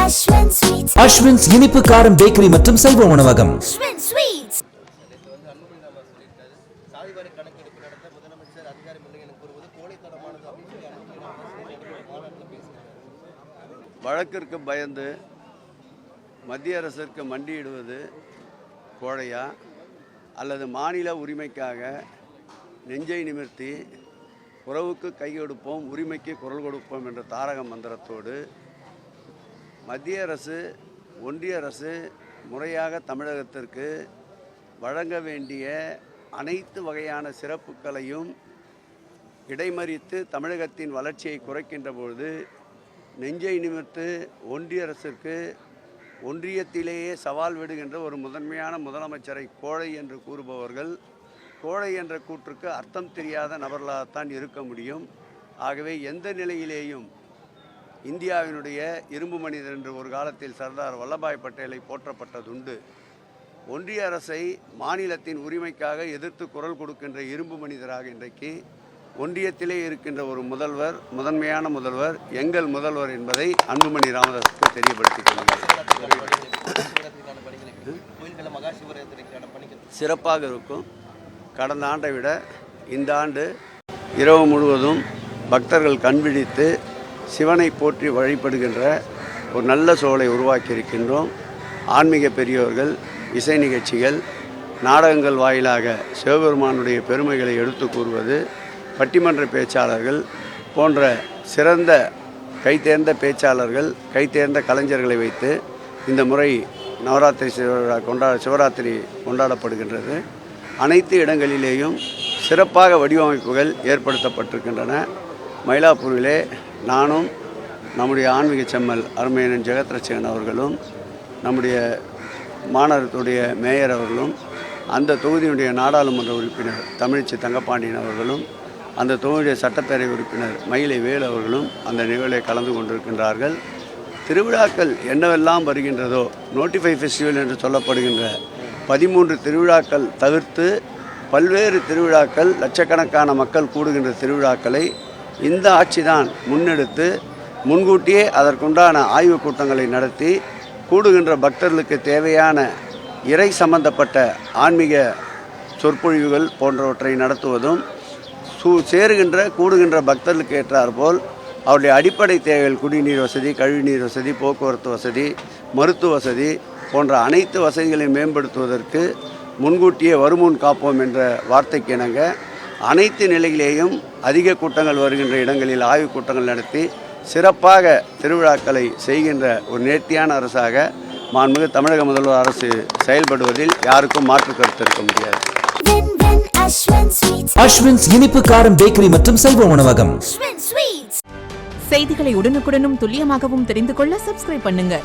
அஸ்வின்ஸ் இனிப்பு காரம் பேக்கரி மற்றும் சைவ உணவகம். வழக்கிற்கு பயந்து மத்திய அரசிற்கு மண்டியிடுவது கோழையா அல்லது மாநில உரிமைக்காக நெஞ்சை நிமிர்த்தி உறவுக்கு கை கொடுப்போம், உரிமைக்கு குரல் கொடுப்போம் என்ற தாரக மந்திரத்தோடு மத்திய அரசு ஒன்றிய அரசு முறையாக தமிழகத்திற்கு வழங்க வேண்டிய அனைத்து வகையான சிறப்புகளையும் இடைமறித்து தமிழகத்தின் வளர்ச்சியை குறைக்கின்ற பொழுது நெஞ்சை நிமிர்த்து ஒன்றிய அரசிற்கு ஒன்றியத்திலேயே சவால் விடுகின்ற ஒரு முதன்மையான முதலமைச்சரை கோழை என்று கூறுபவர்கள் கோழை என்ற கூற்றுக்கு அர்த்தம் தெரியாத நபர்களாகத்தான் இருக்க முடியும். ஆகவே எந்த நிலையிலேயும் இந்தியாவினுடைய இரும்பு மனிதர் என்று ஒரு காலத்தில் சர்தார் வல்லபாய் பட்டேலை போற்றப்பட்டதுண்டு. ஒன்றிய அரசை மாநிலத்தின் உரிமைக்காக எதிர்த்து குரல் கொடுக்கின்ற இரும்பு மனிதராக இன்றைக்கு ஒன்றியத்திலே இருக்கின்ற ஒரு முதல்வர், முதன்மையான முதல்வர், எங்கள் முதல்வர் என்பதை அன்புமணி ராமதாஸுக்கு தெரியப்படுத்திக் கொள்கிறேன். சிறப்பாக இருக்கும். கடந்த ஆண்டை விட இந்த ஆண்டு இரவு முழுவதும் பக்தர்கள் கண்விழித்து சிவனை போற்றி வழிபடுகின்ற ஒரு நல்ல சூழலை உருவாக்கியிருக்கின்றோம். ஆன்மீக பெரியோர்கள், இசை நிகழ்ச்சிகள், நாடகங்கள் வாயிலாக சிவபெருமானுடைய பெருமைகளை எடுத்து கூறுவது, பட்டிமன்ற பேச்சாளர்கள் போன்ற சிறந்த கைதேர்ந்த பேச்சாளர்கள், கைதேர்ந்த கலைஞர்களை வைத்து இந்த முறை நவராத்திரி சிவராத்திரி கொண்டாடப்படுகின்றது. அனைத்து இடங்களிலேயும் சிறப்பாக வடிவமைப்புகள் ஏற்படுத்தப்பட்டிருக்கின்றன. மயிலாப்பூரிலே நானும் நம்முடைய ஆன்மீக செம்மல் அருமையன் ஜெகத்ரட்சகன் அவர்களும் நம்முடைய மாநகரத்துடைய மேயர் அவர்களும் அந்த தொகுதியினுடைய நாடாளுமன்ற உறுப்பினர் தமிழிச்சி தங்கப்பாண்டியன் அவர்களும் அந்த தொகுதியுடைய சட்டப்பேரவை உறுப்பினர் மயிலை வேல் அவர்களும் அந்த நிகழ்வில் கலந்து கொண்டிருக்கின்றார்கள். திருவிழாக்கள் என்னவெல்லாம் வருகின்றதோ, நோட்டிஃபை ஃபெஸ்டிவல் என்று சொல்லப்படுகின்ற 13 திருவிழாக்கள் தவிர்த்து பல்வேறு திருவிழாக்கள், லட்சக்கணக்கான மக்கள் கூடுகின்ற திருவிழாக்களை இந்த ஆட்சிதான் முன்னெடுத்து முன்கூட்டியே அதற்குண்டான ஆய்வுக் கூட்டங்களை நடத்தி கூடுகின்ற பக்தர்களுக்கு தேவையான இறை சம்பந்தப்பட்ட ஆன்மீக சொற்பொழிவுகள் போன்றவற்றை நடத்துவதும் சேருகின்ற கூடுகின்ற பக்தர்களுக்கு ஏற்றாற்போல் அவருடைய அடிப்படை தேவைகள் குடிநீர் வசதி, கழிவுநீர் வசதி, போக்குவரத்து வசதி, மருத்துவ வசதி போன்ற அனைத்து வசதிகளையும் மேம்படுத்துவதற்கு முன்கூட்டியே வருமுன் காப்போம் என்ற வார்த்தைக்கு இணங்க அனைத்து நிலையிலேயும் அதிக கூட்டங்கள் வருகின்ற இடங்களில் ஆய்வுக் கூட்டங்கள் நடத்தி சிறப்பாக திருவிழாக்களை செய்கின்ற ஒரு நேர்த்தியான அரசாக மாண்புமிகு தமிழக முதல்வர் அரசு செயல்படுவதில் யாருக்கும் மாற்று கருத்து இருக்க முடியாது. அஸ்வின்ஸ் இனிப்பு காரம் பேக்கரி மற்றும் சைவ உணவகம். செய்திகளை உடனுக்குடனும் துல்லியமாகவும் தெரிந்து கொள்ள சப்ஸ்கிரைப் பண்ணுங்க.